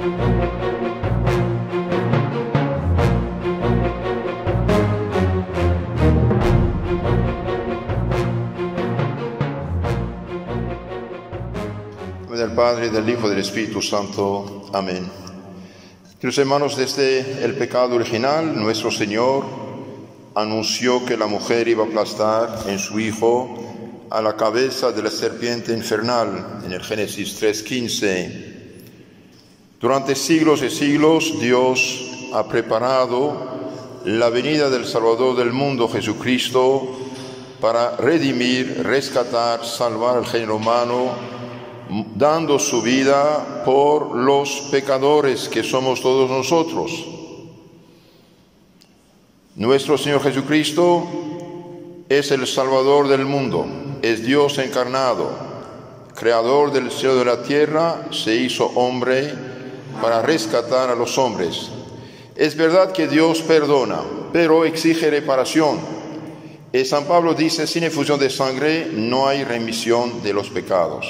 Del Padre, del Hijo y del Espíritu Santo. Amén. Queridos hermanos, desde el pecado original, nuestro Señor anunció que la mujer iba a aplastar en su Hijo a la cabeza de la serpiente infernal, en el Génesis 3:15. Durante siglos y siglos, Dios ha preparado la venida del Salvador del mundo, Jesucristo, para redimir, rescatar, salvar al género humano, dando su vida por los pecadores que somos todos nosotros. Nuestro Señor Jesucristo es el Salvador del mundo, es Dios encarnado, Creador del cielo y de la tierra, se hizo hombre para rescatar a los hombres. Es verdad que Dios perdona, pero exige reparación. Y San Pablo dice, sin efusión de sangre no hay remisión de los pecados.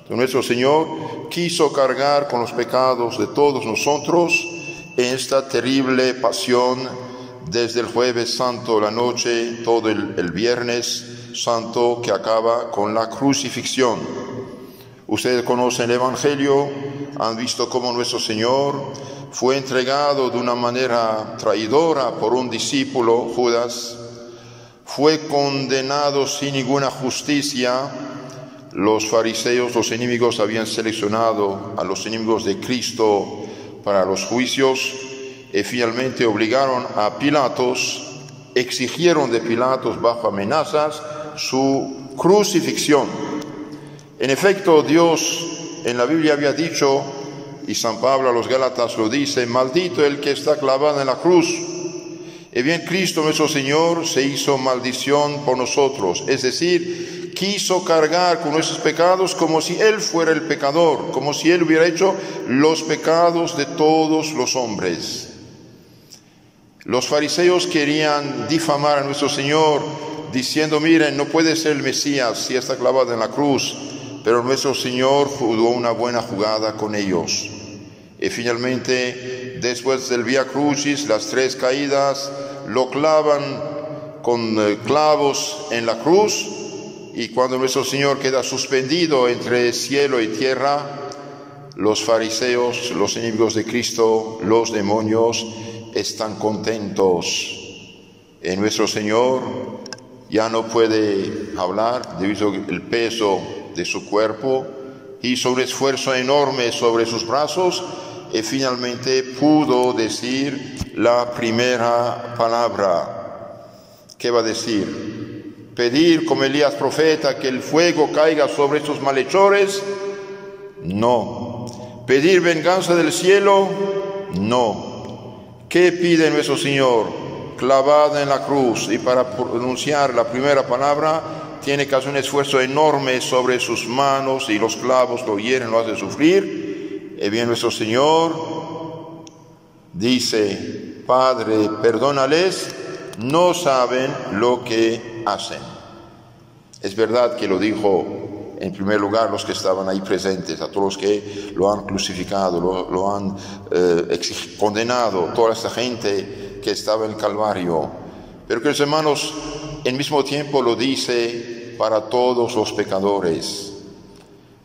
Nuestro Señor quiso cargar con los pecados de todos nosotros en esta terrible pasión desde el jueves santo, la noche, todo el viernes santo que acaba con la crucifixión. Ustedes conocen el Evangelio, han visto cómo nuestro Señor fue entregado de una manera traidora por un discípulo, Judas, fue condenado sin ninguna justicia. Los fariseos, los enemigos, habían seleccionado a los enemigos de Cristo para los juicios y finalmente obligaron a Pilatos, exigieron de Pilatos bajo amenazas su crucifixión. En efecto, Dios en la Biblia había dicho, y San Pablo a los Gálatas lo dice, maldito el que está clavado en la cruz. Y bien, Cristo nuestro Señor se hizo maldición por nosotros, es decir, quiso cargar con nuestros pecados como si Él fuera el pecador, como si Él hubiera hecho los pecados de todos los hombres. Los fariseos querían difamar a nuestro Señor diciendo, miren, no puede ser el Mesías si está clavado en la cruz, pero nuestro Señor jugó una buena jugada con ellos. Y finalmente, después del Vía Crucis, las 3 caídas, lo clavan con clavos en la cruz. Y cuando nuestro Señor queda suspendido entre cielo y tierra, los fariseos, los enemigos de Cristo, los demonios, están contentos. Y nuestro Señor ya no puede hablar debido al peso de su cuerpo. Hizo un esfuerzo enorme sobre sus brazos y finalmente pudo decir la primera palabra. ¿Qué va a decir? ¿Pedir como Elías profeta que el fuego caiga sobre estos malhechores? No. ¿Pedir venganza del cielo? No. ¿Qué pide nuestro Señor? Clavada en la cruz, y para pronunciar la primera palabra tiene que hacer un esfuerzo enorme sobre sus manos y los clavos lo hieren, lo hacen sufrir. Y bien, nuestro Señor dice, Padre, perdónales, no saben lo que hacen. Es verdad que lo dijo en primer lugar los que estaban ahí presentes, a todos los que lo han crucificado, lo han condenado, toda esta gente que estaba en el Calvario. Pero que los hermanos, al mismo tiempo lo dice para todos los pecadores.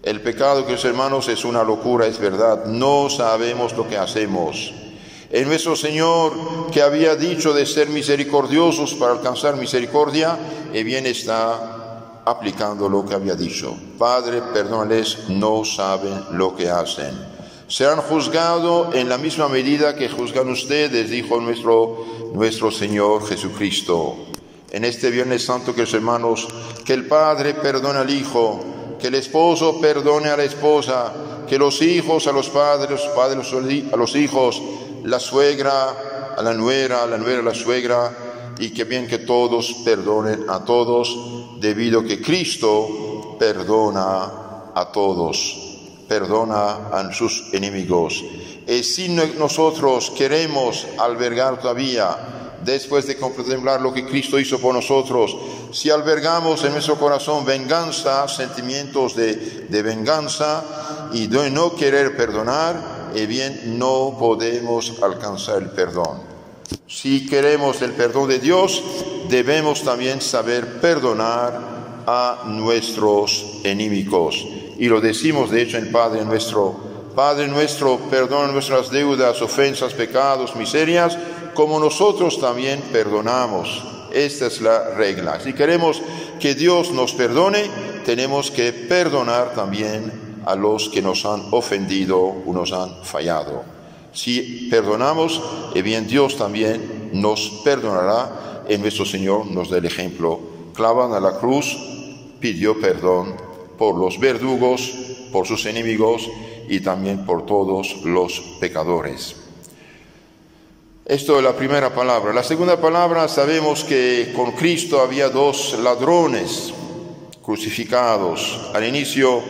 El pecado, que los hermanos, es una locura, es verdad, no sabemos lo que hacemos. En nuestro Señor, que había dicho de ser misericordiosos para alcanzar misericordia, y bien está aplicando lo que había dicho. Padre, perdónales, no saben lo que hacen. Serán juzgados en la misma medida que juzgan ustedes, dijo nuestro Señor Jesucristo. En este Viernes Santo, que los hermanos, que el Padre perdone al Hijo, que el esposo perdone a la esposa, que los hijos a los padres, los padres a los hijos, la suegra a la nuera a la suegra, y que bien que todos perdonen a todos, debido a que Cristo perdona a todos, perdona a sus enemigos. Y si nosotros queremos albergar todavía, después de contemplar lo que Cristo hizo por nosotros, si albergamos en nuestro corazón venganza, sentimientos de venganza y de no querer perdonar, no podemos alcanzar el perdón. Si queremos el perdón de Dios, debemos también saber perdonar a nuestros enemigos. Y lo decimos de hecho en Padre nuestro, perdona nuestras deudas, ofensas, pecados, miserias, como nosotros también perdonamos. Esta es la regla. Si queremos que Dios nos perdone, tenemos que perdonar también a los que nos han ofendido o nos han fallado. Si perdonamos, Dios también nos perdonará. Nuestro Señor nos da el ejemplo. Clavan a la cruz, pidió perdón por los verdugos, por sus enemigos y también por todos los pecadores. Esto es la primera palabra. La segunda palabra, sabemos que con Cristo había dos ladrones crucificados. Al inicio,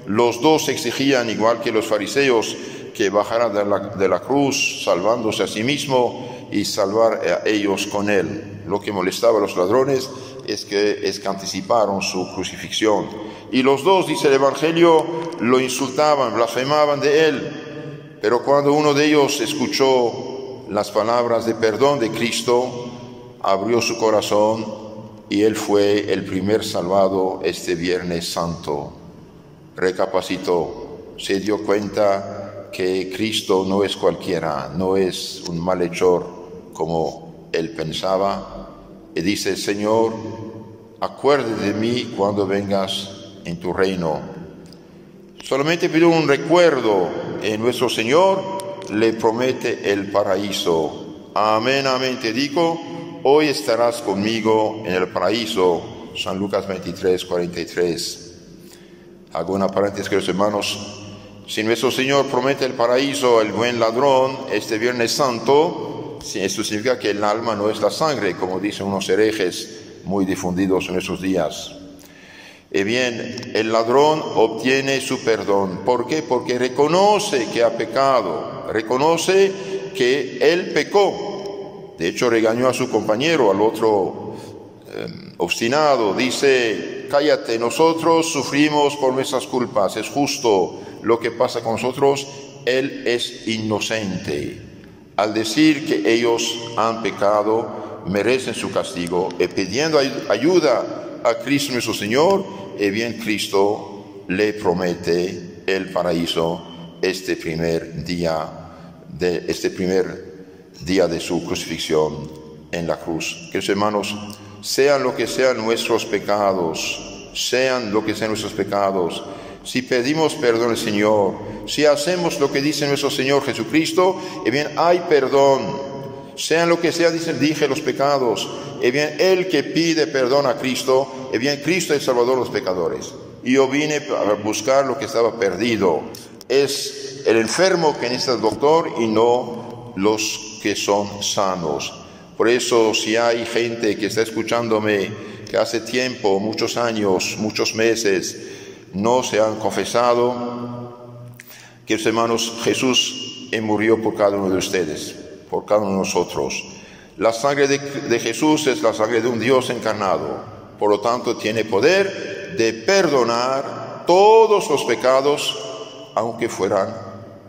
los dos exigían, igual que los fariseos, que bajara de la cruz, salvándose a sí mismo y salvar a ellos con él. Lo que molestaba a los ladrones es que anticiparon su crucifixión. Y los dos, dice el Evangelio, lo insultaban, blasfemaban de él. Pero cuando uno de ellos escuchó las palabras de perdón de Cristo, abrió su corazón y él fue el primer salvado este Viernes Santo. Recapacitó, se dio cuenta que Cristo no es cualquiera, no es un malhechor como él pensaba, y dice: Señor, acuérdate de mí cuando vengas en tu reino. Solamente pidió un recuerdo, en nuestro Señor le promete el paraíso. Amén, amén, te digo, hoy estarás conmigo en el paraíso. San Lucas 23, 43. Hago una paréntesis, queridos hermanos. Si nuestro Señor promete el paraíso al buen ladrón este Viernes Santo, esto significa que el alma no es la sangre, como dicen unos herejes muy difundidos en esos días. El ladrón obtiene su perdón. ¿Por qué? Porque reconoce que ha pecado, reconoce que él pecó. De hecho, regañó a su compañero, al otro obstinado. Dice: cállate, nosotros sufrimos por nuestras culpas, es justo lo que pasa con nosotros, él es inocente. Al decir que ellos han pecado, merecen su castigo, y pidiendo ayuda a Cristo nuestro Señor, Cristo le promete el paraíso este primer día de su crucifixión en la cruz. Queridos hermanos, sean lo que sean nuestros pecados, si pedimos perdón al Señor, si hacemos lo que dice nuestro Señor Jesucristo, hay perdón. Sean lo que sea, dije los pecados, el que pide perdón a Cristo, Cristo es Salvador de los pecadores. Y yo vine a buscar lo que estaba perdido. Es el enfermo que necesita el doctor y no los que son sanos. Por eso, si hay gente que está escuchándome, que hace tiempo, muchos años, muchos meses, no se han confesado, queridos hermanos, Jesús murió por cada uno de ustedes, por cada uno de nosotros. La sangre de Jesús es la sangre de un Dios encarnado. Por lo tanto, tiene poder de perdonar todos los pecados, aunque fueran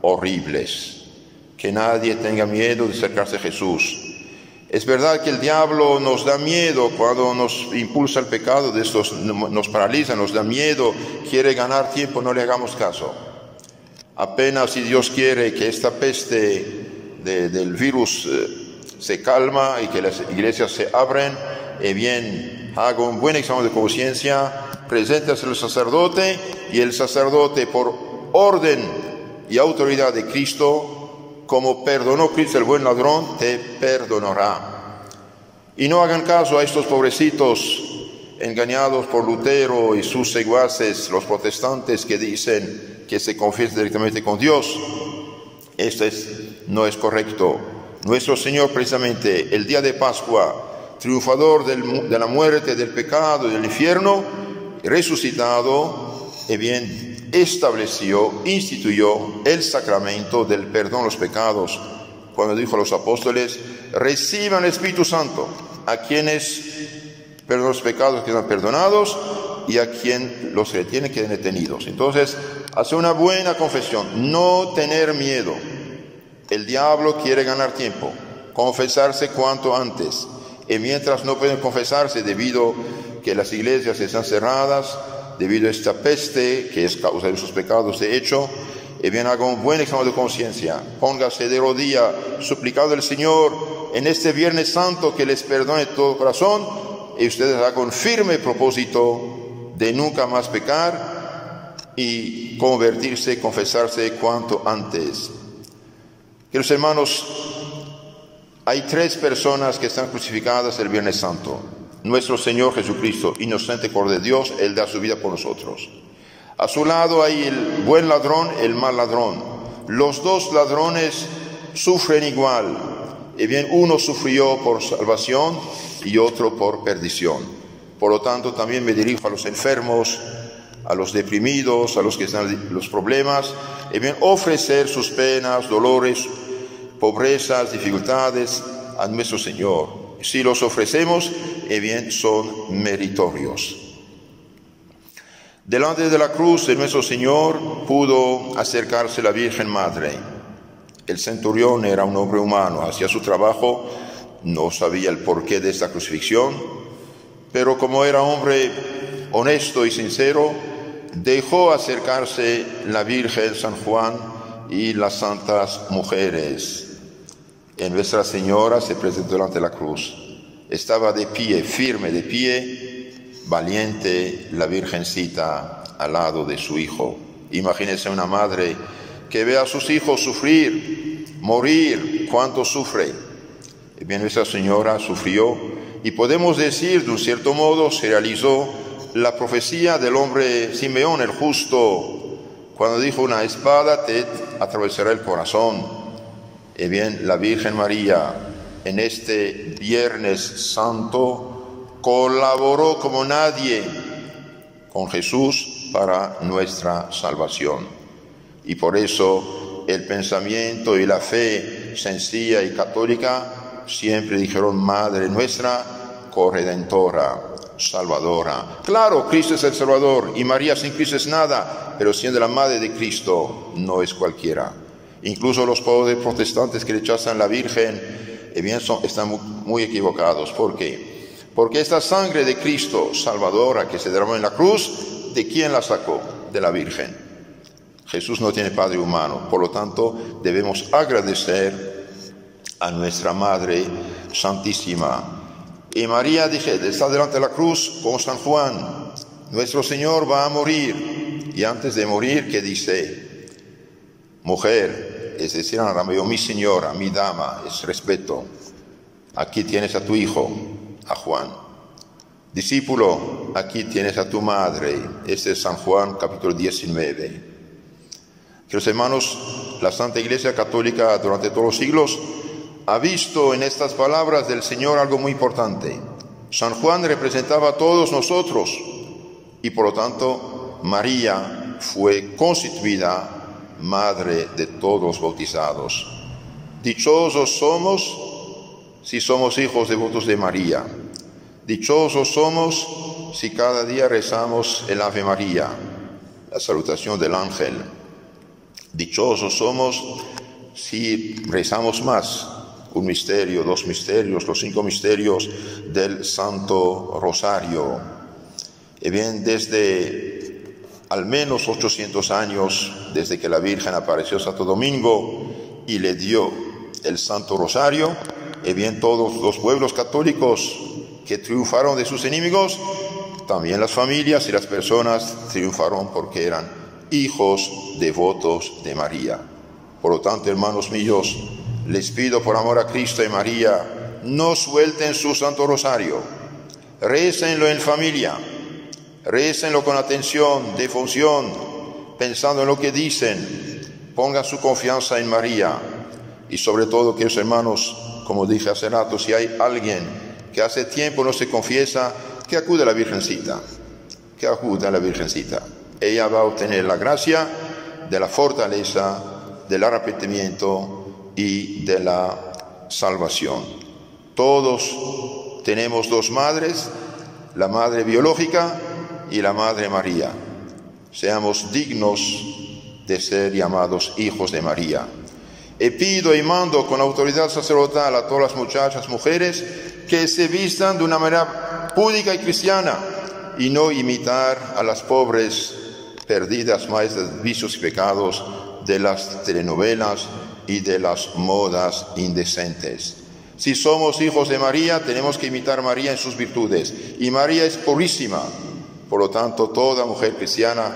horribles. Que nadie tenga miedo de acercarse a Jesús. Es verdad que el diablo nos da miedo cuando nos impulsa el pecado, nos paraliza, nos da miedo, quiere ganar tiempo, no le hagamos caso. Apenas si Dios quiere que esta peste del virus se calma y que las iglesias se abren, haga un buen examen de conciencia, preséntase al sacerdote, y el sacerdote, por orden y autoridad de Cristo, como perdonó Cristo el buen ladrón, te perdonará. Y no hagan caso a estos pobrecitos engañados por Lutero y sus secuaces, los protestantes, que dicen que se confiesen directamente con Dios. No es correcto. Nuestro Señor, precisamente el día de Pascua, triunfador de la muerte, del pecado y del infierno, resucitado, instituyó el sacramento del perdón de los pecados, cuando dijo a los apóstoles: reciban el Espíritu Santo, a quienes perdonan los pecados quedan perdonados, y a quien los retiene quedan detenidos. Entonces, hacer una buena confesión, no tener miedo. El diablo quiere ganar tiempo, confesarse cuanto antes. Y mientras no pueden confesarse debido que las iglesias están cerradas, debido a esta peste que es causa de sus pecados de hecho, y bien haga un buen examen de conciencia, póngase de rodilla, suplicando al Señor en este Viernes Santo que les perdone todo corazón, y ustedes hagan un firme propósito de nunca más pecar y convertirse, confesarse cuanto antes. Queridos hermanos, hay 3 personas que están crucificadas el Viernes Santo. Nuestro Señor Jesucristo, inocente Cordero de Dios, Él da su vida por nosotros. A su lado hay el buen ladrón, el mal ladrón. Los 2 ladrones sufren igual. Y bien, uno sufrió por salvación y otro por perdición. Por lo tanto, también me dirijo a los enfermos, a los deprimidos, a los que están en los problemas. Y bien, ofrecer sus penas, dolores, pobrezas, dificultades a nuestro Señor. Si los ofrecemos, bien, son meritorios. Delante de la cruz de nuestro Señor pudo acercarse la Virgen Madre. El centurión era un hombre humano, hacía su trabajo, no sabía el porqué de esta crucifixión, pero como era hombre honesto y sincero, dejó acercarse la Virgen, San Juan y las santas mujeres. En Nuestra Señora se presentó delante de la cruz. Estaba de pie, firme de pie, valiente la Virgencita al lado de su hijo. Imagínense una madre que ve a sus hijos sufrir, morir, cuánto sufre. Y bien, Nuestra Señora sufrió y podemos decir, de un cierto modo, se realizó la profecía del hombre Simeón el justo, cuando dijo: una espada te atravesará el corazón. Y bien, la Virgen María en este Viernes Santo colaboró como nadie con Jesús para nuestra salvación. Y por eso el pensamiento y la fe sencilla y católica siempre dijeron: Madre nuestra, corredentora, salvadora. Claro, Cristo es el Salvador y María sin Cristo es nada, pero siendo la Madre de Cristo no es cualquiera. Incluso los pobres protestantes que rechazan a la Virgen, bien, están muy equivocados. ¿Por qué? Porque esta sangre de Cristo salvadora que se derramó en la cruz, ¿de quién la sacó? De la Virgen. Jesús no tiene padre humano, por lo tanto debemos agradecer a nuestra Madre Santísima. Y María, dije, está delante de la cruz con San Juan. Nuestro Señor va a morir. Y antes de morir, ¿qué dice? Mujer, es decir, en arameo, mi señora, mi dama, es respeto. Aquí tienes a tu hijo, a Juan. Discípulo, aquí tienes a tu madre. Este es San Juan, capítulo 19. Queridos hermanos, la Santa Iglesia Católica durante todos los siglos ha visto en estas palabras del Señor algo muy importante. San Juan representaba a todos nosotros y por lo tanto María fue constituida madre de todos los bautizados. Dichosos somos si somos hijos devotos de María. Dichosos somos si cada día rezamos el Ave María, la salutación del ángel. Dichosos somos si rezamos más, un misterio, 2 misterios, los 5 misterios del Santo Rosario. Y bien, desde al menos 800 años, desde que la Virgen apareció Santo Domingo y le dio el Santo Rosario, y bien, todos los pueblos católicos que triunfaron de sus enemigos, también las familias y las personas triunfaron porque eran hijos devotos de María. Por lo tanto, hermanos míos, les pido por amor a Cristo y María, no suelten su Santo Rosario, récenlo en familia, récenlo con atención, devoción, pensando en lo que dicen, pongan su confianza en María. Y sobre todo, queridos hermanos, como dije hace rato, si hay alguien que hace tiempo no se confiesa, que acude a la Virgencita, que acude a la Virgencita. Ella va a obtener la gracia de la fortaleza, del arrepentimiento y de la salvación. Todos tenemos 2 madres, la madre biológica y la Madre María. Seamos dignos de ser llamados hijos de María. Y pido y mando con autoridad sacerdotal a todas las muchachas, mujeres, que se vistan de una manera púdica y cristiana y no imitar a las pobres perdidas maestras de vicios y pecados de las telenovelas y de las modas indecentes. Si somos hijos de María, tenemos que imitar a María en sus virtudes. Y María es purísima. Por lo tanto, toda mujer cristiana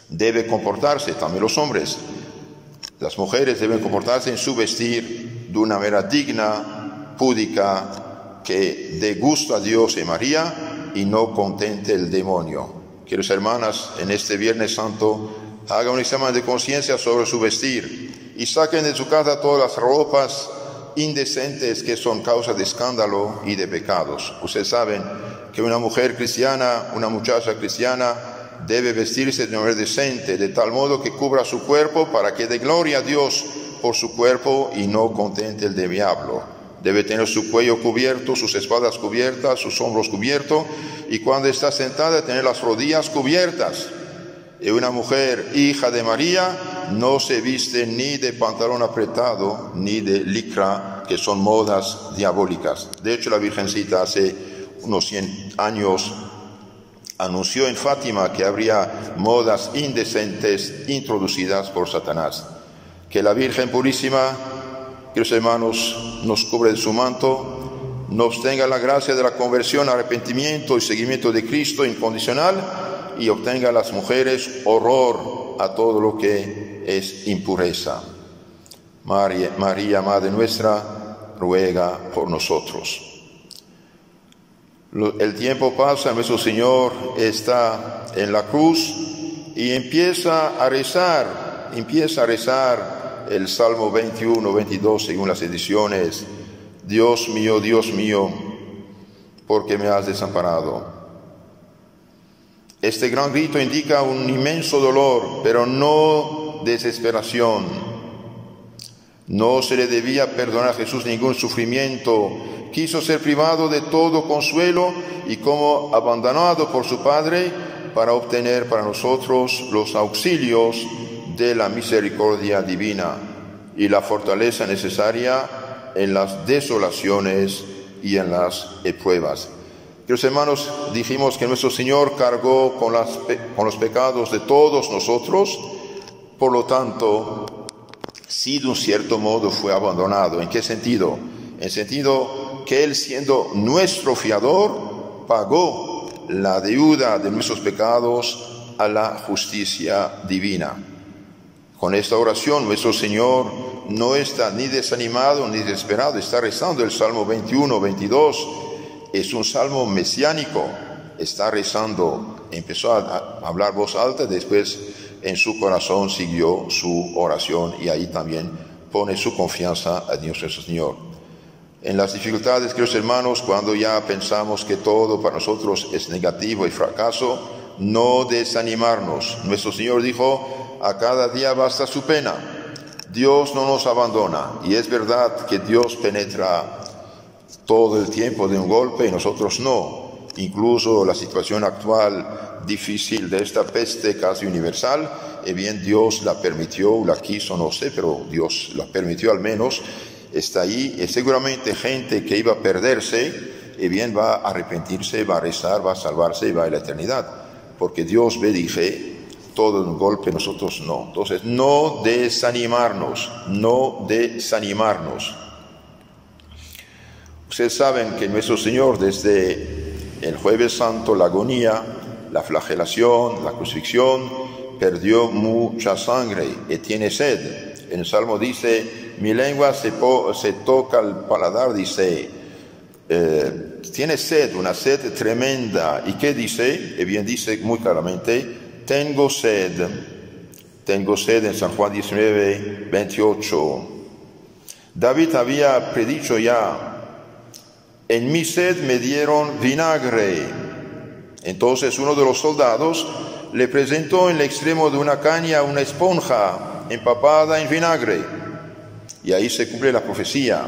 debe comportarse, también los hombres. Las mujeres deben comportarse en su vestir de una manera digna, púdica, que dé gusto a Dios y María y no contente el demonio. Queridas hermanas, en este Viernes Santo, hagan un examen de conciencia sobre su vestir y saquen de su casa todas las ropas indecentes que son causa de escándalo y de pecados. Ustedes saben que una mujer cristiana, una muchacha cristiana, debe vestirse de una manera decente, de tal modo que cubra su cuerpo para que dé gloria a Dios por su cuerpo y no contente el diablo. Debe tener su cuello cubierto, sus espaldas cubiertas, sus hombros cubiertos, y cuando está sentada tener las rodillas cubiertas. Y una mujer hija de María no se viste ni de pantalón apretado ni de licra, que son modas diabólicas. De hecho, la Virgencita hace unos 100 años anunció en Fátima que habría modas indecentes introducidas por Satanás. Que la Virgen Purísima, queridos hermanos, nos cubre de su manto, nos tenga la gracia de la conversión, arrepentimiento y seguimiento de Cristo incondicional, y obtenga a las mujeres horror a todo lo que es impureza. María, Madre nuestra, ruega por nosotros. El tiempo pasa, nuestro Señor está en la cruz y empieza a rezar el Salmo 21, 22, según las ediciones. Dios mío, ¿por qué me has desamparado? Este gran grito indica un inmenso dolor, pero no desesperación. No se le debía perdonar a Jesús ningún sufrimiento. Quiso ser privado de todo consuelo y como abandonado por su Padre para obtener para nosotros los auxilios de la misericordia divina y la fortaleza necesaria en las desolaciones y en las pruebas. Queridos hermanos, dijimos que nuestro Señor cargó con los pecados de todos nosotros, por lo tanto, sí, de un cierto modo fue abandonado. ¿En qué sentido? En sentido que Él, siendo nuestro fiador, pagó la deuda de nuestros pecados a la justicia divina. Con esta oración, nuestro Señor no está ni desanimado ni desesperado, está rezando el Salmo 21, 22. Es un salmo mesiánico, está rezando, empezó a hablar voz alta, después en su corazón siguió su oración y ahí también pone su confianza a Dios nuestro Señor. En las dificultades, queridos hermanos, cuando ya pensamos que todo para nosotros es negativo y fracaso, no desanimarnos. Nuestro Señor dijo, a cada día basta su pena. Dios no nos abandona y es verdad que Dios penetra todo el tiempo de un golpe y nosotros no. Incluso la situación actual difícil de esta peste casi universal, bien Dios la permitió, la quiso, no sé, pero Dios la permitió al menos, está ahí. Y seguramente gente que iba a perderse, bien va a arrepentirse, va a rezar, va a salvarse y va a la eternidad. Porque Dios ve, dije, todo de un golpe, nosotros no. Entonces, no desanimarnos, no desanimarnos. Ustedes saben que nuestro Señor, desde el Jueves Santo, la agonía, la flagelación, la crucifixión, perdió mucha sangre y tiene sed. En el Salmo dice, mi lengua se toca el paladar, dice, tiene sed, una sed tremenda. ¿Y qué dice? Bien dice muy claramente, tengo sed en San Juan 19, 28. David había predicho ya, en mi sed me dieron vinagre. Entonces uno de los soldados le presentó en el extremo de una caña una esponja empapada en vinagre. Y ahí se cumple la profecía.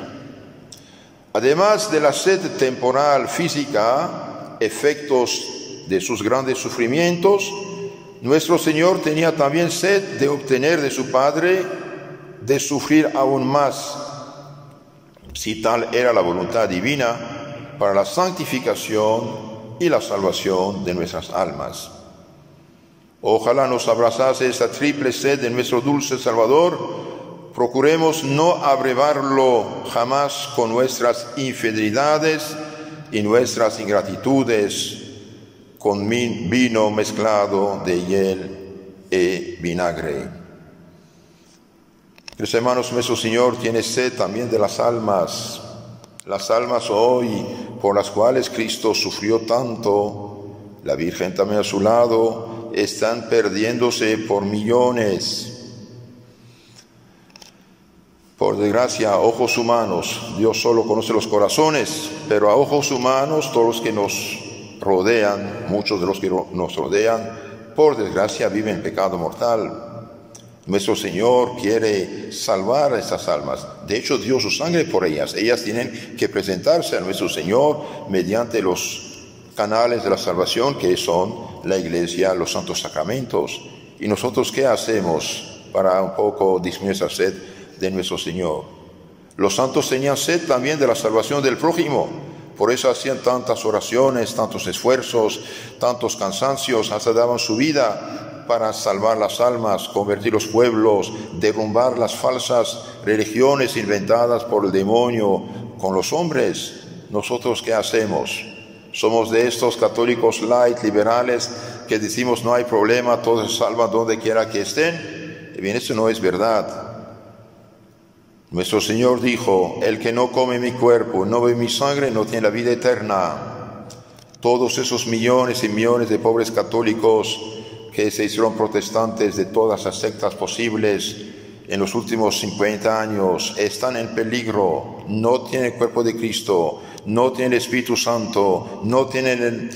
Además de la sed temporal física, efectos de sus grandes sufrimientos, Nuestro Señor tenía también sed de obtener de su Padre, de sufrir aún más, si tal era la voluntad divina, para la santificación y la salvación de nuestras almas. Ojalá nos abrazase esta triple sed de nuestro dulce Salvador. Procuremos no abrevarlo jamás con nuestras infidelidades y nuestras ingratitudes, con vino mezclado de hiel y vinagre. Mis hermanos, nuestro Señor tiene sed también de las almas hoy por las cuales Cristo sufrió tanto. La Virgen también a su lado, están perdiéndose por millones. Por desgracia, a ojos humanos, Dios solo conoce los corazones, pero a ojos humanos, todos los que nos rodean, muchos de los que nos rodean, por desgracia viven pecado mortal. Nuestro Señor quiere salvar a estas almas. De hecho, dio su sangre por ellas. Ellas tienen que presentarse a nuestro Señor mediante los canales de la salvación, que son la Iglesia, los santos sacramentos. ¿Y nosotros qué hacemos para un poco disminuir esa sed de nuestro Señor? Los santos tenían sed también de la salvación del prójimo. Por eso hacían tantas oraciones, tantos esfuerzos, tantos cansancios, hasta daban su vida para salvar las almas, convertir los pueblos, derrumbar las falsas religiones inventadas por el demonio con los hombres. ¿Nosotros qué hacemos? Somos de estos católicos light, liberales, que decimos no hay problema, todos se salvan donde quiera que estén. Y bien, eso no es verdad. Nuestro Señor dijo: el que no come mi cuerpo, no bebe mi sangre, no tiene la vida eterna. Todos esos millones y millones de pobres católicos que se hicieron protestantes de todas las sectas posibles en los últimos 50 años están en peligro. No tienen el cuerpo de Cristo, no tienen el Espíritu Santo, no tienen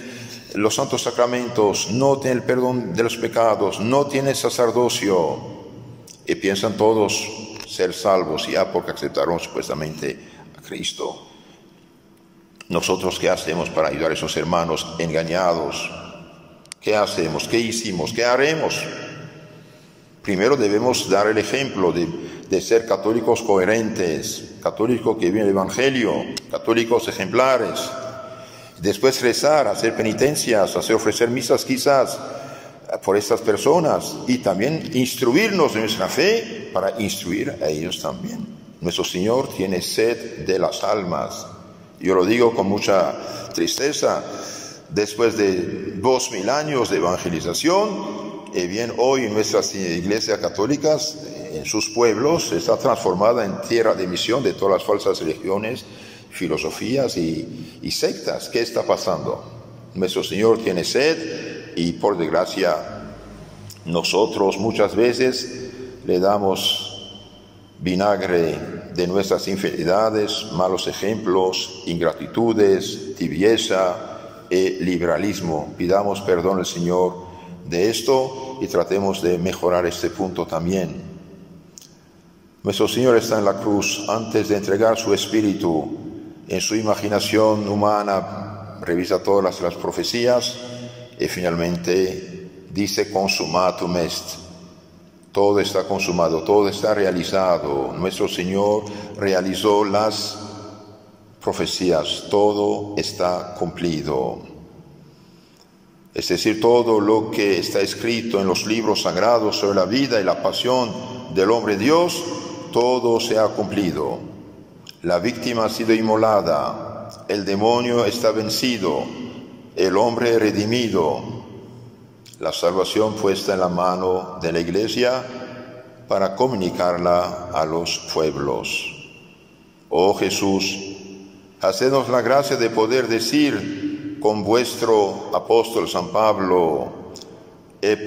los santos sacramentos, no tienen el perdón de los pecados, no tienen sacerdocio, y piensan todos ser salvos ya porque aceptaron supuestamente a Cristo. ¿Nosotros qué hacemos para ayudar a esos hermanos engañados? ¿Qué hacemos? ¿Qué hicimos? ¿Qué haremos? Primero debemos dar el ejemplo de ser católicos coherentes, católicos que viven el Evangelio, católicos ejemplares. Después rezar, hacer penitencias, ofrecer misas quizás por estas personas, y también instruirnos en nuestra fe para instruir a ellos también. Nuestro Señor tiene sed de las almas. Yo lo digo con mucha tristeza. Después de 2000 años de evangelización, bien, hoy nuestras iglesias católicas en sus pueblos está transformada en tierra de misión de todas las falsas religiones, filosofías y sectas. ¿Qué está pasando? Nuestro Señor tiene sed y por desgracia nosotros muchas veces le damos vinagre de nuestras infidelidades, malos ejemplos, ingratitudes, tibieza y liberalismo. Pidamos perdón al Señor de esto y tratemos de mejorar este punto también. Nuestro Señor está en la cruz. Antes de entregar su espíritu, en su imaginación humana revisa todas las profecías y finalmente dice: consumatum est. Todo está consumado, todo está realizado. Nuestro Señor realizó las profecías, todo está cumplido. Es decir, todo lo que está escrito en los libros sagrados sobre la vida y la pasión del hombre Dios, todo se ha cumplido. La víctima ha sido inmolada, el demonio está vencido, el hombre redimido, la salvación puesta en la mano de la Iglesia para comunicarla a los pueblos. Oh Jesús, hacednos la gracia de poder decir con vuestro apóstol San Pablo: he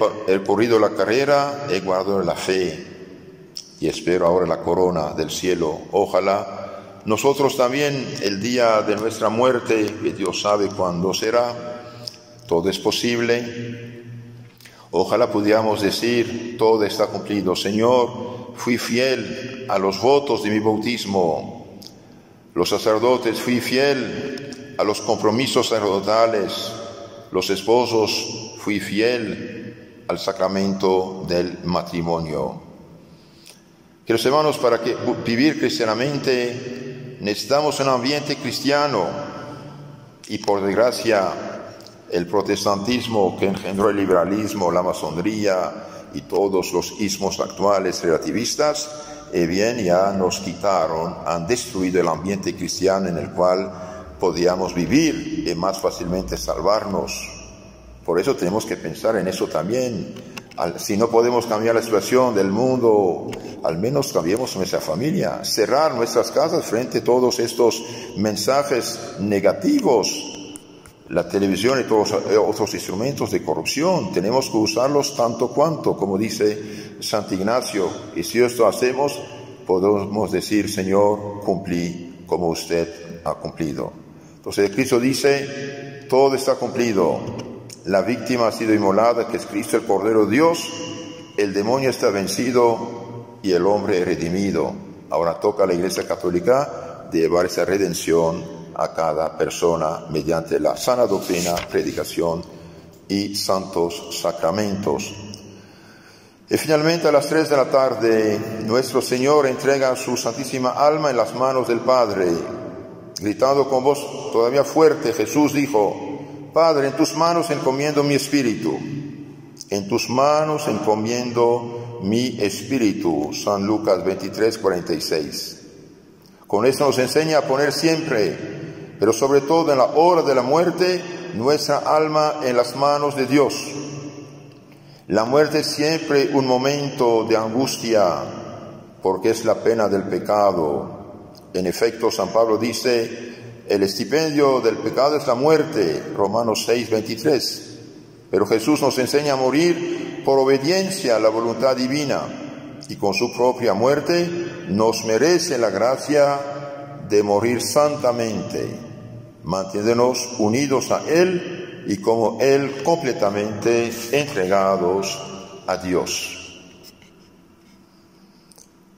corrido la carrera, he guardado la fe y espero ahora la corona del cielo. Ojalá nosotros también, el día de nuestra muerte, que Dios sabe cuándo será, todo es posible, ojalá pudiéramos decir: todo está cumplido. Señor, fui fiel a los votos de mi bautismo. Los sacerdotes, fui fiel a los compromisos sacerdotales. Los esposos, fui fiel al sacramento del matrimonio. Queridos hermanos, para vivir cristianamente necesitamos un ambiente cristiano, y por desgracia el protestantismo que engendró el liberalismo, la masonería y todos los ismos actuales relativistas, bien ya nos quitaron, han destruido el ambiente cristiano en el cual podíamos vivir y más fácilmente salvarnos. Por eso tenemos que pensar en eso también. Si no podemos cambiar la situación del mundo, al menos cambiemos nuestra familia, cerrar nuestras casas frente a todos estos mensajes negativos. La televisión y todos otros instrumentos de corrupción, tenemos que usarlos tanto cuanto, como dice Santo Ignacio, y si esto hacemos, podemos decir: Señor, cumplí como usted ha cumplido. Entonces Cristo dice: todo está cumplido, la víctima ha sido inmolada, que es Cristo el Cordero de Dios, el demonio está vencido y el hombre redimido. Ahora toca a la Iglesia Católica llevar esa redención a cada persona mediante la sana doctrina, predicación y santos sacramentos. Y finalmente, a las 3 de la tarde, nuestro Señor entrega su santísima alma en las manos del Padre. Gritando con voz todavía fuerte, Jesús dijo: Padre, en tus manos encomiendo mi espíritu. En tus manos encomiendo mi espíritu. San Lucas 23, 46. Con esto nos enseña a poner siempre, pero sobre todo en la hora de la muerte, nuestra alma en las manos de Dios. La muerte es siempre un momento de angustia, porque es la pena del pecado. En efecto, San Pablo dice: el estipendio del pecado es la muerte, Romanos 6, 23. Pero Jesús nos enseña a morir por obediencia a la voluntad divina, y con su propia muerte nos merece la gracia de morir santamente, manteniéndonos unidos a Él y como Él completamente entregados a Dios.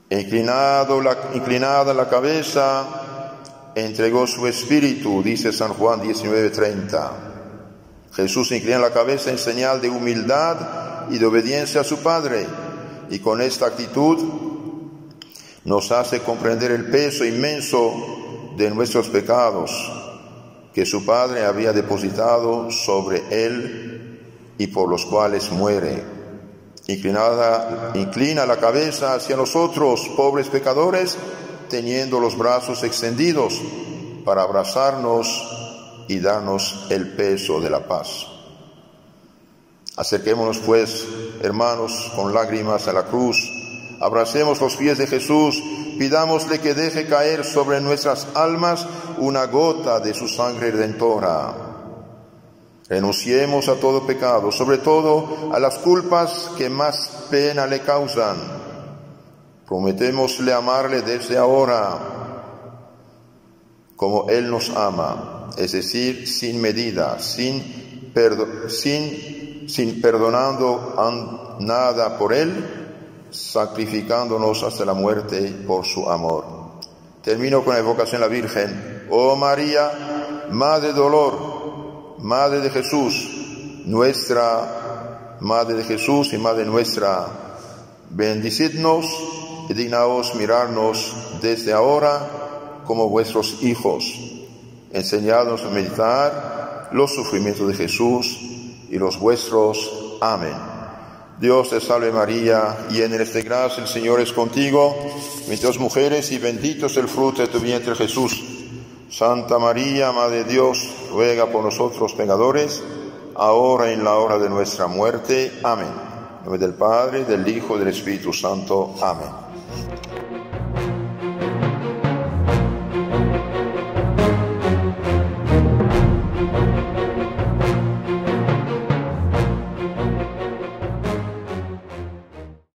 Inclinada la cabeza, entregó su espíritu, dice San Juan 19:30. Jesús inclina la cabeza en señal de humildad y de obediencia a su Padre, y con esta actitud nos hace comprender el peso inmenso de nuestros pecados que su Padre había depositado sobre Él y por los cuales muere. Inclina la cabeza hacia nosotros, pobres pecadores, teniendo los brazos extendidos para abrazarnos y darnos el peso de la paz. Acerquémonos pues, hermanos, con lágrimas a la cruz, abracemos los pies de Jesús, pidámosle que deje caer sobre nuestras almas una gota de su sangre redentora. Renunciemos a todo pecado, sobre todo a las culpas que más pena le causan. Prometémosle amarle desde ahora, como Él nos ama, es decir, sin medida, sin perdonando nada por Él, sacrificándonos hasta la muerte por su amor. Termino con la evocación a la Virgen. Oh María, Madre de dolor, Madre de Jesús, nuestra Madre de Jesús y Madre nuestra, bendecidnos y dignaos mirarnos desde ahora como vuestros hijos. Enseñadnos a meditar los sufrimientos de Jesús y los vuestros. Amén. Dios te salve María, llena eres de gracia, el Señor es contigo, bendita las mujeres y bendito es el fruto de tu vientre Jesús. Santa María, Madre de Dios, ruega por nosotros pecadores, ahora y en la hora de nuestra muerte. Amén. En nombre del Padre, del Hijo y del Espíritu Santo. Amén.